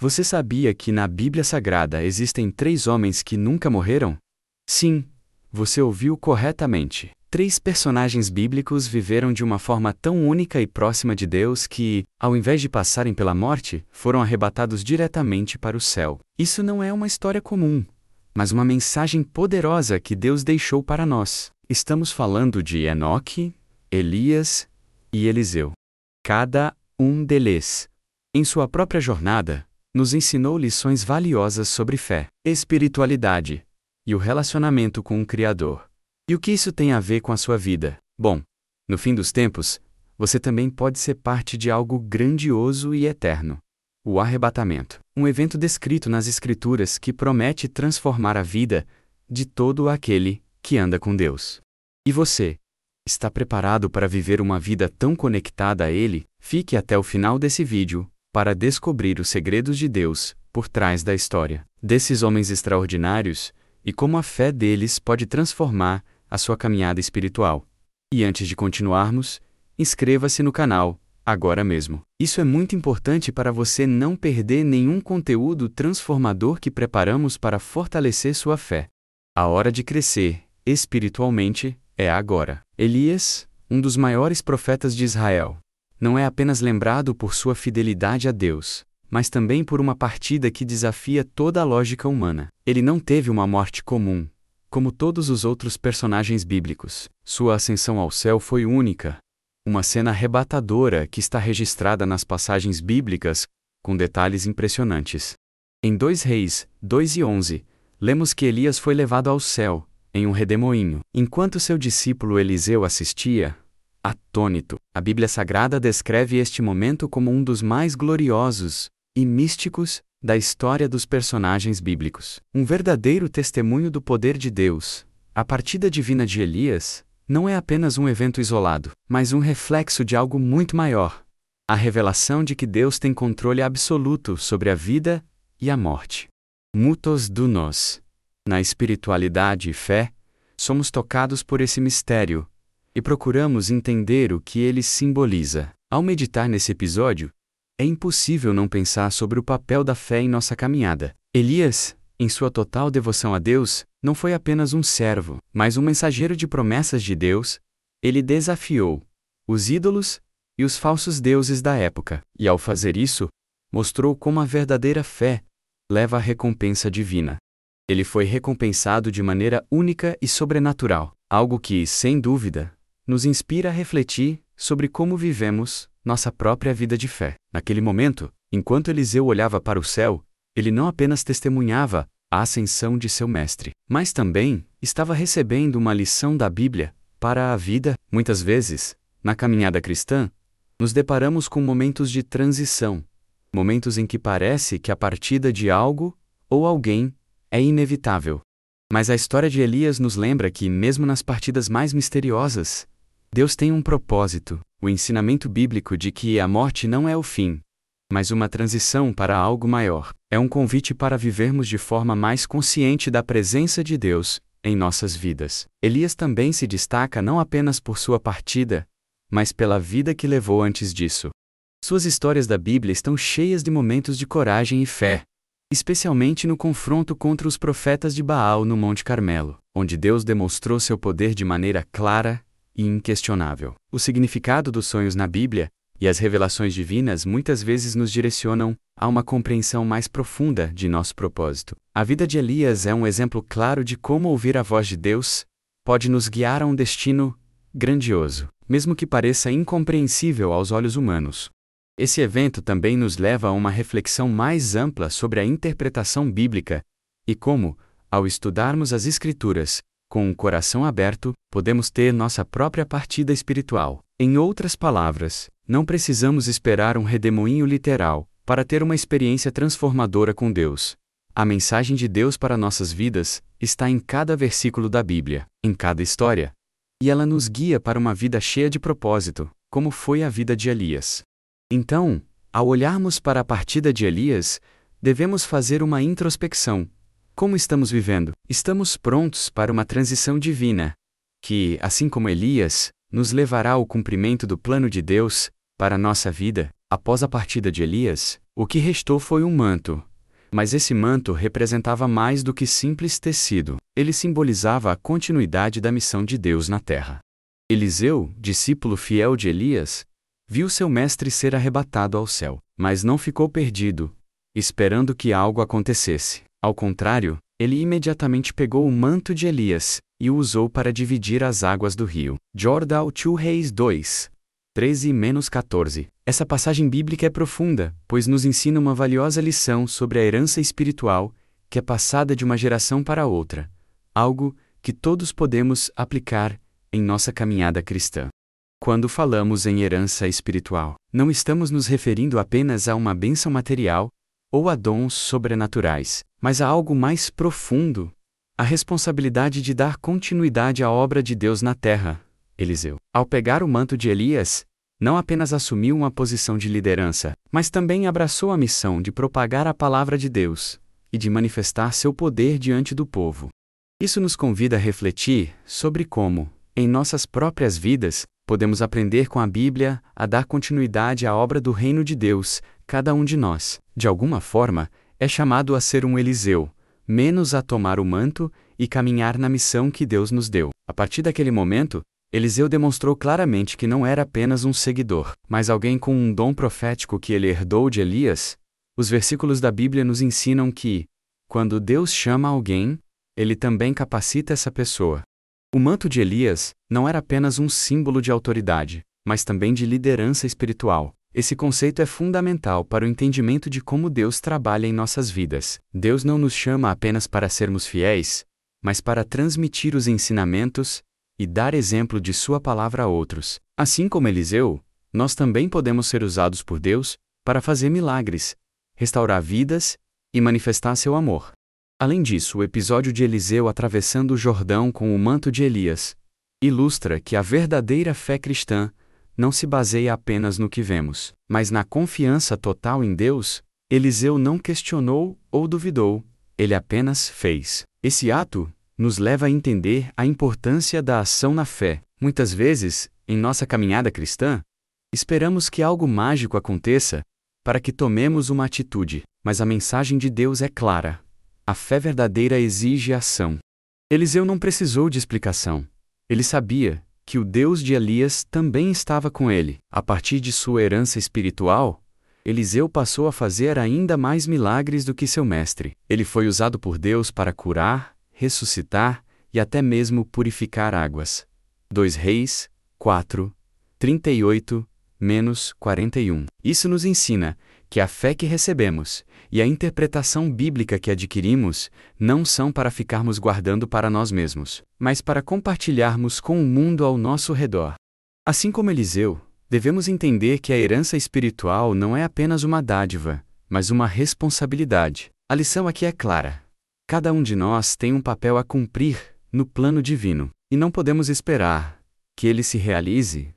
Você sabia que na Bíblia Sagrada existem 3 homens que nunca morreram? Sim, você ouviu corretamente. 3 personagens bíblicos viveram de uma forma tão única e próxima de Deus que, ao invés de passarem pela morte, foram arrebatados diretamente para o céu. Isso não é uma história comum, mas uma mensagem poderosa que Deus deixou para nós. Estamos falando de Enoque, Elias e Eliseu. Cada um deles, em sua própria jornada, nos ensinou lições valiosas sobre fé, espiritualidade e o relacionamento com o Criador. E o que isso tem a ver com a sua vida? Bom, no fim dos tempos, você também pode ser parte de algo grandioso e eterno. O arrebatamento, um evento descrito nas Escrituras que promete transformar a vida de todo aquele que anda com Deus. E você, está preparado para viver uma vida tão conectada a Ele? Fique até o final desse vídeo para descobrir os segredos de Deus por trás da história desses homens extraordinários e como a fé deles pode transformar a sua caminhada espiritual. E antes de continuarmos, inscreva-se no canal, agora mesmo. Isso é muito importante para você não perder nenhum conteúdo transformador que preparamos para fortalecer sua fé. A hora de crescer, espiritualmente, é agora. Elias, um dos maiores profetas de Israel, não é apenas lembrado por sua fidelidade a Deus, mas também por uma partida que desafia toda a lógica humana. Ele não teve uma morte comum, como todos os outros personagens bíblicos. Sua ascensão ao céu foi única, uma cena arrebatadora que está registrada nas passagens bíblicas, com detalhes impressionantes. Em 2 Reis 2:11, lemos que Elias foi levado ao céu, em um redemoinho, enquanto seu discípulo Eliseu assistia, atônito. A Bíblia Sagrada descreve este momento como um dos mais gloriosos e místicos da história dos personagens bíblicos. Um verdadeiro testemunho do poder de Deus. A partida divina de Elias não é apenas um evento isolado, mas um reflexo de algo muito maior. A revelação de que Deus tem controle absoluto sobre a vida e a morte. Mutos dounos. Na espiritualidade e fé, somos tocados por esse mistério e procuramos entender o que ele simboliza. Ao meditar nesse episódio, é impossível não pensar sobre o papel da fé em nossa caminhada. Elias, em sua total devoção a Deus, não foi apenas um servo, mas um mensageiro de promessas de Deus. Ele desafiou os ídolos e os falsos deuses da época, e ao fazer isso, mostrou como a verdadeira fé leva à recompensa divina. Ele foi recompensado de maneira única e sobrenatural, algo que, sem dúvida, nos inspira a refletir sobre como vivemos nossa própria vida de fé. Naquele momento, enquanto Eliseu olhava para o céu, ele não apenas testemunhava a ascensão de seu mestre, mas também estava recebendo uma lição da Bíblia para a vida. Muitas vezes, na caminhada cristã, nos deparamos com momentos de transição, momentos em que parece que a partida de algo ou alguém é inevitável. Mas a história de Elias nos lembra que, mesmo nas partidas mais misteriosas, Deus tem um propósito, o ensinamento bíblico de que a morte não é o fim, mas uma transição para algo maior. É um convite para vivermos de forma mais consciente da presença de Deus em nossas vidas. Elias também se destaca não apenas por sua partida, mas pela vida que levou antes disso. Suas histórias da Bíblia estão cheias de momentos de coragem e fé, especialmente no confronto contra os profetas de Baal no Monte Carmelo, onde Deus demonstrou seu poder de maneira clara e inquestionável. O significado dos sonhos na Bíblia e as revelações divinas muitas vezes nos direcionam a uma compreensão mais profunda de nosso propósito. A vida de Elias é um exemplo claro de como ouvir a voz de Deus pode nos guiar a um destino grandioso, mesmo que pareça incompreensível aos olhos humanos. Esse evento também nos leva a uma reflexão mais ampla sobre a interpretação bíblica e como, ao estudarmos as Escrituras com um coração aberto, podemos ter nossa própria partida espiritual. Em outras palavras, não precisamos esperar um redemoinho literal para ter uma experiência transformadora com Deus. A mensagem de Deus para nossas vidas está em cada versículo da Bíblia, em cada história, e ela nos guia para uma vida cheia de propósito, como foi a vida de Elias. Então, ao olharmos para a partida de Elias, devemos fazer uma introspecção. Como estamos vivendo? Estamos prontos para uma transição divina, que, assim como Elias, nos levará ao cumprimento do plano de Deus para a nossa vida? Após a partida de Elias, o que restou foi um manto. Mas esse manto representava mais do que simples tecido. Ele simbolizava a continuidade da missão de Deus na terra. Eliseu, discípulo fiel de Elias, viu seu mestre ser arrebatado ao céu, mas não ficou perdido, esperando que algo acontecesse. Ao contrário, ele imediatamente pegou o manto de Elias e o usou para dividir as águas do rio Jordão. 2 Reis 2, 13-14. Essa passagem bíblica é profunda, pois nos ensina uma valiosa lição sobre a herança espiritual que é passada de uma geração para outra, algo que todos podemos aplicar em nossa caminhada cristã. Quando falamos em herança espiritual, não estamos nos referindo apenas a uma bênção material ou a dons sobrenaturais, mas a algo mais profundo, a responsabilidade de dar continuidade à obra de Deus na terra. Eliseu, ao pegar o manto de Elias, não apenas assumiu uma posição de liderança, mas também abraçou a missão de propagar a palavra de Deus e de manifestar seu poder diante do povo. Isso nos convida a refletir sobre como, em nossas próprias vidas, podemos aprender com a Bíblia a dar continuidade à obra do reino de Deus. Cada um de nós, de alguma forma, é chamado a ser um Eliseu, menos a tomar o manto e caminhar na missão que Deus nos deu. A partir daquele momento, Eliseu demonstrou claramente que não era apenas um seguidor, mas alguém com um dom profético que ele herdou de Elias. Os versículos da Bíblia nos ensinam que, quando Deus chama alguém, ele também capacita essa pessoa. O manto de Elias não era apenas um símbolo de autoridade, mas também de liderança espiritual. Esse conceito é fundamental para o entendimento de como Deus trabalha em nossas vidas. Deus não nos chama apenas para sermos fiéis, mas para transmitir os ensinamentos e dar exemplo de sua palavra a outros. Assim como Eliseu, nós também podemos ser usados por Deus para fazer milagres, restaurar vidas e manifestar seu amor. Além disso, o episódio de Eliseu atravessando o Jordão com o manto de Elias ilustra que a verdadeira fé cristã não se baseia apenas no que vemos, mas na confiança total em Deus. Eliseu não questionou ou duvidou, ele apenas fez. Esse ato nos leva a entender a importância da ação na fé. Muitas vezes, em nossa caminhada cristã, esperamos que algo mágico aconteça para que tomemos uma atitude, mas a mensagem de Deus é clara. A fé verdadeira exige ação. Eliseu não precisou de explicação. Ele sabia que o Deus de Elias também estava com ele. A partir de sua herança espiritual, Eliseu passou a fazer ainda mais milagres do que seu mestre. Ele foi usado por Deus para curar, ressuscitar e até mesmo purificar águas. 2 Reis 4, 38-41. Isso nos ensina que a fé que recebemos e a interpretação bíblica que adquirimos não são para ficarmos guardando para nós mesmos, mas para compartilharmos com o mundo ao nosso redor. Assim como Eliseu, devemos entender que a herança espiritual não é apenas uma dádiva, mas uma responsabilidade. A lição aqui é clara. Cada um de nós tem um papel a cumprir no plano divino, e não podemos esperar que ele se realize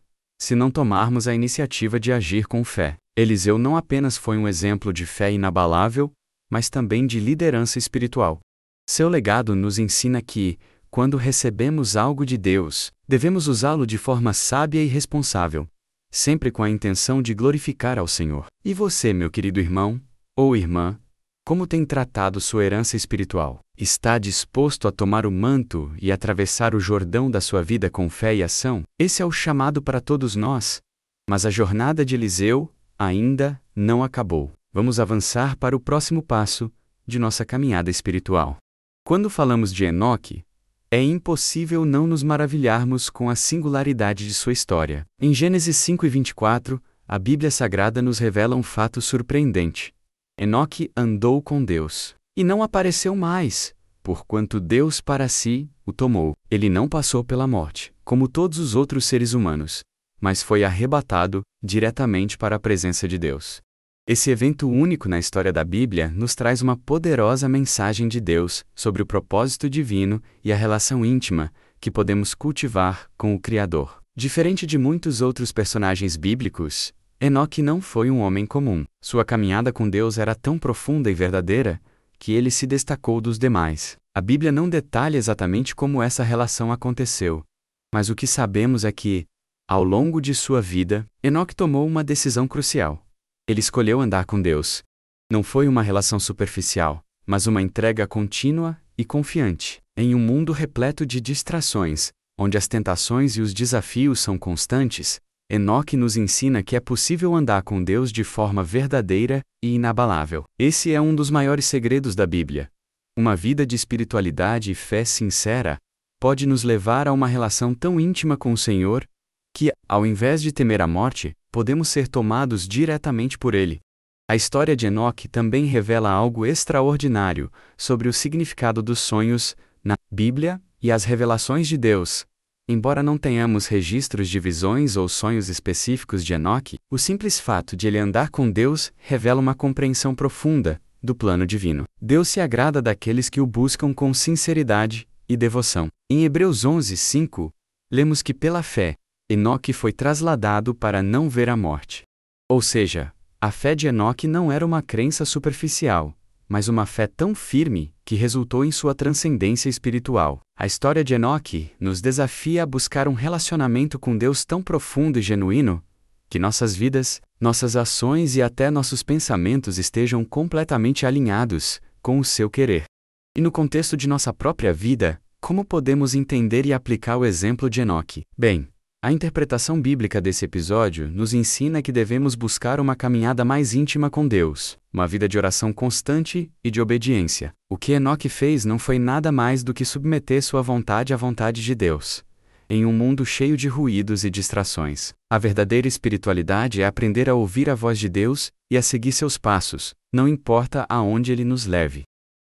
se não tomarmos a iniciativa de agir com fé. Eliseu não apenas foi um exemplo de fé inabalável, mas também de liderança espiritual. Seu legado nos ensina que, quando recebemos algo de Deus, devemos usá-lo de forma sábia e responsável, sempre com a intenção de glorificar ao Senhor. E você, meu querido irmão ou irmã, como tem tratado sua herança espiritual? Está disposto a tomar o manto e atravessar o Jordão da sua vida com fé e ação? Esse é o chamado para todos nós. Mas a jornada de Eliseu ainda não acabou. Vamos avançar para o próximo passo de nossa caminhada espiritual. Quando falamos de Enoque, é impossível não nos maravilharmos com a singularidade de sua história. Em Gênesis 5:24, a Bíblia Sagrada nos revela um fato surpreendente. Enoque andou com Deus, e não apareceu mais, porquanto Deus para si o tomou. Ele não passou pela morte, como todos os outros seres humanos, mas foi arrebatado diretamente para a presença de Deus. Esse evento único na história da Bíblia nos traz uma poderosa mensagem de Deus sobre o propósito divino e a relação íntima que podemos cultivar com o Criador. Diferente de muitos outros personagens bíblicos, Enoque não foi um homem comum. Sua caminhada com Deus era tão profunda e verdadeira que ele se destacou dos demais. A Bíblia não detalha exatamente como essa relação aconteceu, mas o que sabemos é que, ao longo de sua vida, Enoque tomou uma decisão crucial. Ele escolheu andar com Deus. Não foi uma relação superficial, mas uma entrega contínua e confiante. Em um mundo repleto de distrações, onde as tentações e os desafios são constantes, Enoque nos ensina que é possível andar com Deus de forma verdadeira e inabalável. Esse é um dos maiores segredos da Bíblia. Uma vida de espiritualidade e fé sincera pode nos levar a uma relação tão íntima com o Senhor que, ao invés de temer a morte, podemos ser tomados diretamente por Ele. A história de Enoque também revela algo extraordinário sobre o significado dos sonhos na Bíblia e as revelações de Deus. Embora não tenhamos registros de visões ou sonhos específicos de Enoque, o simples fato de ele andar com Deus revela uma compreensão profunda do plano divino. Deus se agrada daqueles que o buscam com sinceridade e devoção. Em Hebreus 11:5, lemos que pela fé, Enoque foi trasladado para não ver a morte. Ou seja, a fé de Enoque não era uma crença superficial, mas uma fé tão firme que resultou em sua transcendência espiritual. A história de Enoque nos desafia a buscar um relacionamento com Deus tão profundo e genuíno que nossas vidas, nossas ações e até nossos pensamentos estejam completamente alinhados com o seu querer. E no contexto de nossa própria vida, como podemos entender e aplicar o exemplo de Enoque? Bem, a interpretação bíblica desse episódio nos ensina que devemos buscar uma caminhada mais íntima com Deus, uma vida de oração constante e de obediência. O que Enoque fez não foi nada mais do que submeter sua vontade à vontade de Deus, em um mundo cheio de ruídos e distrações. A verdadeira espiritualidade é aprender a ouvir a voz de Deus e a seguir seus passos, não importa aonde Ele nos leve.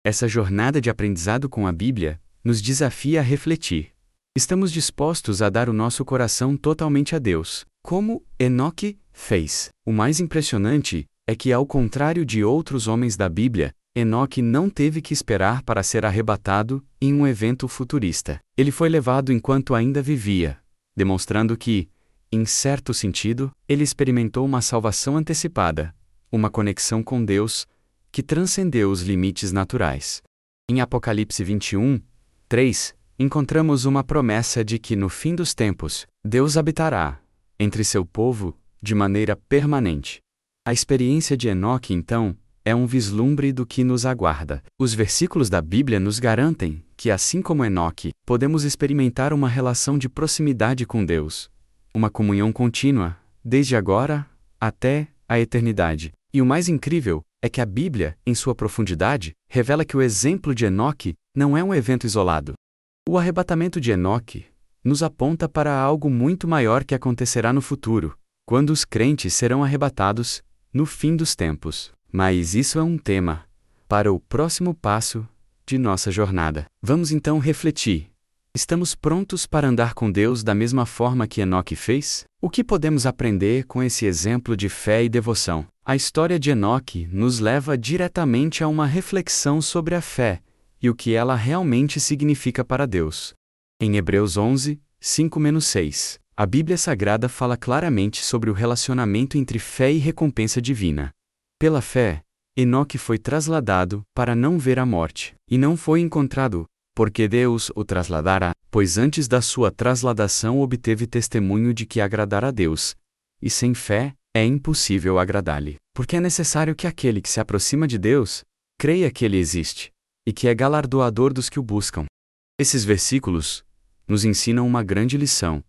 Essa jornada de aprendizado com a Bíblia nos desafia a refletir. Estamos dispostos a dar o nosso coração totalmente a Deus, como Enoque fez. O mais impressionante é que, ao contrário de outros homens da Bíblia, Enoque não teve que esperar para ser arrebatado em um evento futurista. Ele foi levado enquanto ainda vivia, demonstrando que, em certo sentido, ele experimentou uma salvação antecipada, uma conexão com Deus que transcendeu os limites naturais. Em Apocalipse 21:3, encontramos uma promessa de que, no fim dos tempos, Deus habitará entre seu povo de maneira permanente. A experiência de Enoque, então, é um vislumbre do que nos aguarda. Os versículos da Bíblia nos garantem que, assim como Enoque, podemos experimentar uma relação de proximidade com Deus, uma comunhão contínua, desde agora até a eternidade. E o mais incrível é que a Bíblia, em sua profundidade, revela que o exemplo de Enoque não é um evento isolado. O arrebatamento de Enoque nos aponta para algo muito maior que acontecerá no futuro, quando os crentes serão arrebatados no fim dos tempos. Mas isso é um tema para o próximo passo de nossa jornada. Vamos então refletir. Estamos prontos para andar com Deus da mesma forma que Enoque fez? O que podemos aprender com esse exemplo de fé e devoção? A história de Enoque nos leva diretamente a uma reflexão sobre a fé e o que ela realmente significa para Deus. Em Hebreus 11:5-6, a Bíblia Sagrada fala claramente sobre o relacionamento entre fé e recompensa divina. Pela fé, Enoque foi trasladado para não ver a morte, e não foi encontrado, porque Deus o trasladara, pois antes da sua trasladação obteve testemunho de que agradara a Deus, e sem fé é impossível agradar-lhe. Porque é necessário que aquele que se aproxima de Deus creia que Ele existe, e que é galardoador dos que o buscam. Esses versículos nos ensinam uma grande lição.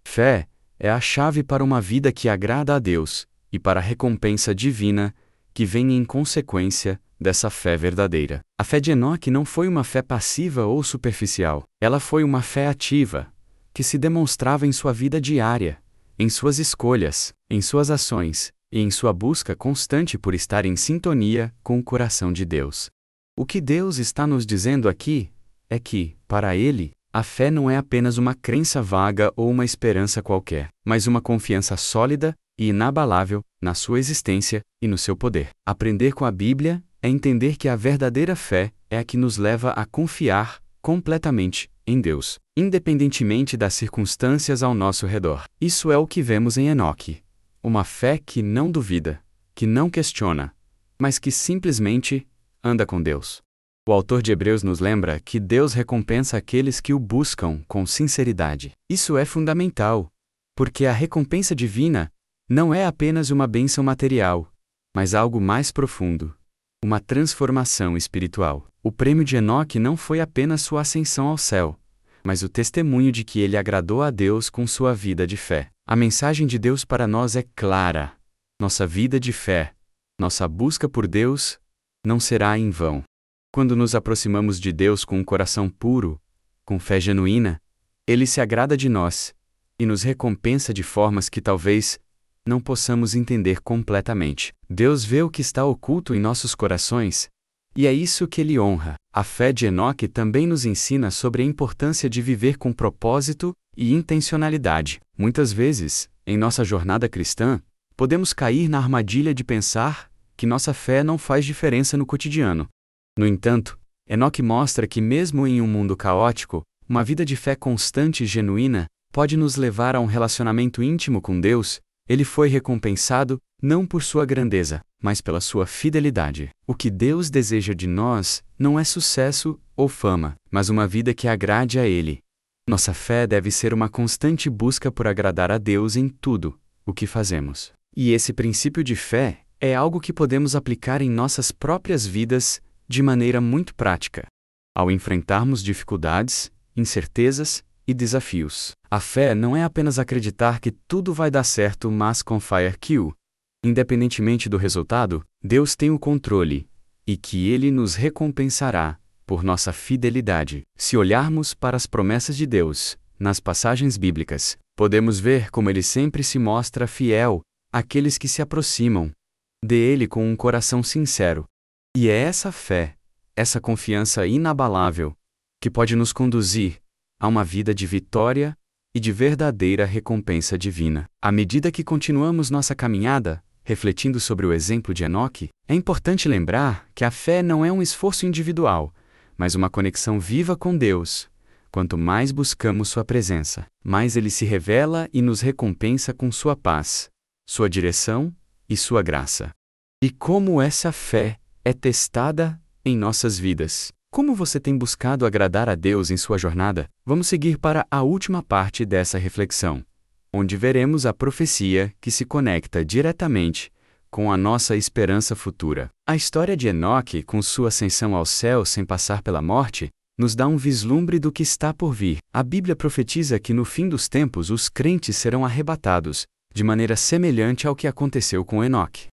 Fé é a chave para uma vida que agrada a Deus, e para a recompensa divina que vem em consequência dessa fé verdadeira. A fé de Enoque não foi uma fé passiva ou superficial. Ela foi uma fé ativa, que se demonstrava em sua vida diária, em suas escolhas, em suas ações, e em sua busca constante por estar em sintonia com o coração de Deus. O que Deus está nos dizendo aqui é que, para Ele, a fé não é apenas uma crença vaga ou uma esperança qualquer, mas uma confiança sólida e inabalável na sua existência e no seu poder. Aprender com a Bíblia é entender que a verdadeira fé é a que nos leva a confiar completamente em Deus, independentemente das circunstâncias ao nosso redor. Isso é o que vemos em Enoque. Uma fé que não duvida, que não questiona, mas que simplesmente anda com Deus. O autor de Hebreus nos lembra que Deus recompensa aqueles que o buscam com sinceridade. Isso é fundamental, porque a recompensa divina não é apenas uma bênção material, mas algo mais profundo. Uma transformação espiritual. O prêmio de Enoque não foi apenas sua ascensão ao céu, mas o testemunho de que ele agradou a Deus com sua vida de fé. A mensagem de Deus para nós é clara. Nossa vida de fé, nossa busca por Deus, não será em vão. Quando nos aproximamos de Deus com um coração puro, com fé genuína, Ele se agrada de nós e nos recompensa de formas que talvez não possamos entender completamente. Deus vê o que está oculto em nossos corações, e é isso que Ele honra. A fé de Enoque também nos ensina sobre a importância de viver com propósito e intencionalidade. Muitas vezes, em nossa jornada cristã, podemos cair na armadilha de pensar que nossa fé não faz diferença no cotidiano. No entanto, Enoque mostra que mesmo em um mundo caótico, uma vida de fé constante e genuína pode nos levar a um relacionamento íntimo com Deus. Ele foi recompensado não por sua grandeza, mas pela sua fidelidade. O que Deus deseja de nós não é sucesso ou fama, mas uma vida que agrade a Ele. Nossa fé deve ser uma constante busca por agradar a Deus em tudo o que fazemos. E esse princípio de fé é algo que podemos aplicar em nossas próprias vidas de maneira muito prática. Ao enfrentarmos dificuldades, incertezas e desafios. A fé não é apenas acreditar que tudo vai dar certo, mas confiar que independentemente do resultado, Deus tem o controle e que Ele nos recompensará por nossa fidelidade. Se olharmos para as promessas de Deus, nas passagens bíblicas, podemos ver como Ele sempre se mostra fiel àqueles que se aproximam dele com um coração sincero. E é essa fé, essa confiança inabalável, que pode nos conduzir a uma vida de vitória e de verdadeira recompensa divina. À medida que continuamos nossa caminhada, refletindo sobre o exemplo de Enoque, é importante lembrar que a fé não é um esforço individual, mas uma conexão viva com Deus. Quanto mais buscamos sua presença, mais Ele se revela e nos recompensa com sua paz, sua direção e sua graça. E como essa fé é testada em nossas vidas? Como você tem buscado agradar a Deus em sua jornada? Vamos seguir para a última parte dessa reflexão, onde veremos a profecia que se conecta diretamente com a nossa esperança futura. A história de Enoque, com sua ascensão ao céu sem passar pela morte, nos dá um vislumbre do que está por vir. A Bíblia profetiza que no fim dos tempos os crentes serão arrebatados, de maneira semelhante ao que aconteceu com Enoque.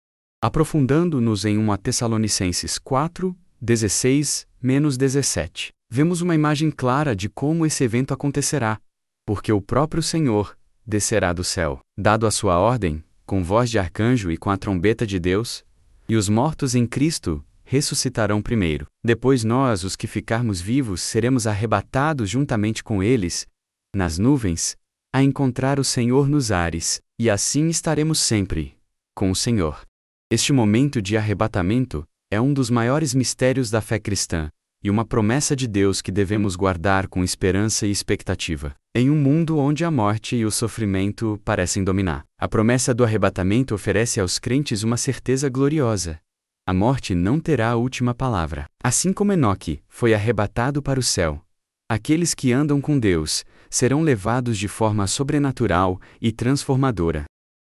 Aprofundando-nos em 1 Tessalonicenses 4:16-17, vemos uma imagem clara de como esse evento acontecerá, porque o próprio Senhor descerá do céu, dado a sua ordem, com voz de arcanjo e com a trombeta de Deus, e os mortos em Cristo ressuscitarão primeiro. Depois nós, os que ficarmos vivos, seremos arrebatados juntamente com eles, nas nuvens, a encontrar o Senhor nos ares, e assim estaremos sempre com o Senhor. Este momento de arrebatamento é um dos maiores mistérios da fé cristã, e uma promessa de Deus que devemos guardar com esperança e expectativa. Em um mundo onde a morte e o sofrimento parecem dominar, a promessa do arrebatamento oferece aos crentes uma certeza gloriosa. A morte não terá a última palavra. Assim como Enoque foi arrebatado para o céu, aqueles que andam com Deus serão levados de forma sobrenatural e transformadora.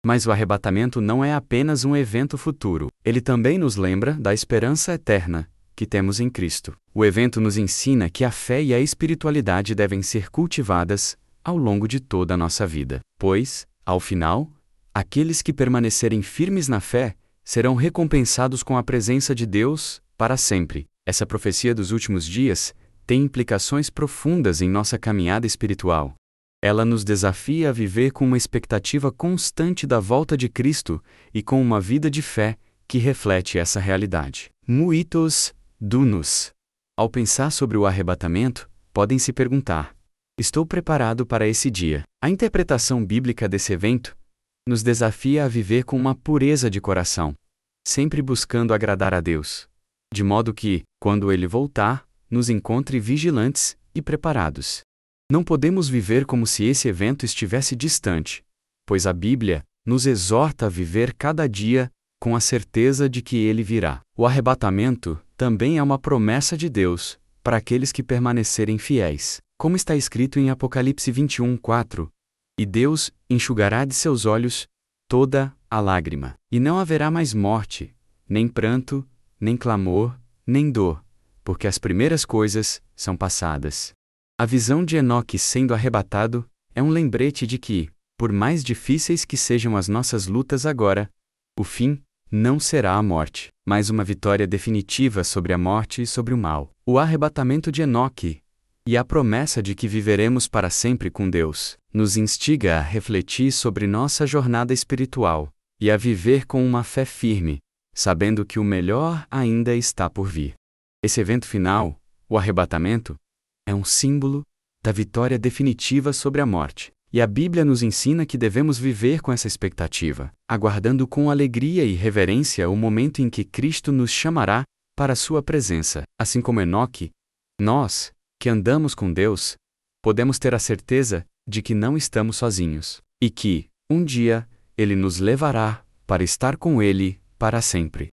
Mas o arrebatamento não é apenas um evento futuro. Ele também nos lembra da esperança eterna que temos em Cristo. O evento nos ensina que a fé e a espiritualidade devem ser cultivadas ao longo de toda a nossa vida. Pois, ao final, aqueles que permanecerem firmes na fé serão recompensados com a presença de Deus para sempre. Essa profecia dos últimos dias tem implicações profundas em nossa caminhada espiritual. Ela nos desafia a viver com uma expectativa constante da volta de Cristo e com uma vida de fé que reflete essa realidade. Muitos dunos. Ao pensar sobre o arrebatamento, podem se perguntar: estou preparado para esse dia? A interpretação bíblica desse evento nos desafia a viver com uma pureza de coração, sempre buscando agradar a Deus, de modo que, quando Ele voltar, nos encontre vigilantes e preparados. Não podemos viver como se esse evento estivesse distante, pois a Bíblia nos exorta a viver cada dia com a certeza de que ele virá. O arrebatamento também é uma promessa de Deus para aqueles que permanecerem fiéis. Como está escrito em Apocalipse 21:4, e Deus enxugará de seus olhos toda a lágrima, e não haverá mais morte, nem pranto, nem clamor, nem dor, porque as primeiras coisas são passadas. A visão de Enoque sendo arrebatado é um lembrete de que, por mais difíceis que sejam as nossas lutas agora, o fim não será a morte, mas uma vitória definitiva sobre a morte e sobre o mal. O arrebatamento de Enoque e a promessa de que viveremos para sempre com Deus nos instiga a refletir sobre nossa jornada espiritual e a viver com uma fé firme, sabendo que o melhor ainda está por vir. Esse evento final, o arrebatamento, é um símbolo da vitória definitiva sobre a morte. E a Bíblia nos ensina que devemos viver com essa expectativa, aguardando com alegria e reverência o momento em que Cristo nos chamará para a sua presença. Assim como Enoque, nós, que andamos com Deus, podemos ter a certeza de que não estamos sozinhos, e que, um dia, Ele nos levará para estar com Ele para sempre.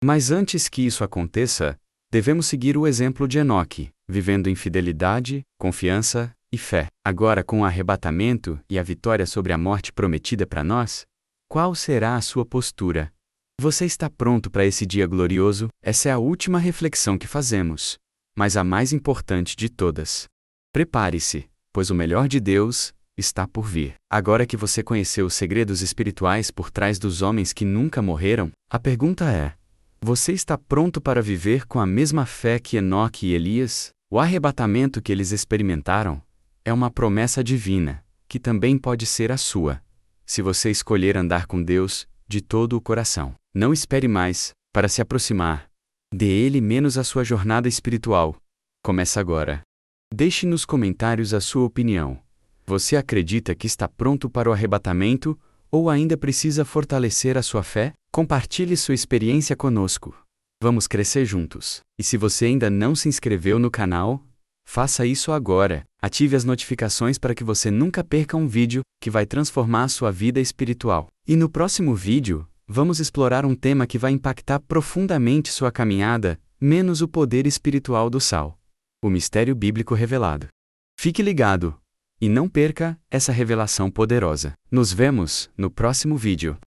Mas antes que isso aconteça, devemos seguir o exemplo de Enoque, vivendo em fidelidade, confiança e fé. Agora, com o arrebatamento e a vitória sobre a morte prometida para nós, qual será a sua postura? Você está pronto para esse dia glorioso? Essa é a última reflexão que fazemos, mas a mais importante de todas. Prepare-se, pois o melhor de Deus está por vir. Agora que você conheceu os segredos espirituais por trás dos homens que nunca morreram, a pergunta é: você está pronto para viver com a mesma fé que Enoque e Elias? O arrebatamento que eles experimentaram é uma promessa divina, que também pode ser a sua, se você escolher andar com Deus de todo o coração. Não espere mais para se aproximar. Dê Ele menos a sua jornada espiritual. Começa agora. Deixe nos comentários a sua opinião. Você acredita que está pronto para o arrebatamento ou ainda precisa fortalecer a sua fé? Compartilhe sua experiência conosco. Vamos crescer juntos. E se você ainda não se inscreveu no canal, faça isso agora. Ative as notificações para que você nunca perca um vídeo que vai transformar a sua vida espiritual. E no próximo vídeo, vamos explorar um tema que vai impactar profundamente sua caminhada, menos o poder espiritual do sal. O mistério bíblico revelado. Fique ligado e não perca essa revelação poderosa. Nos vemos no próximo vídeo.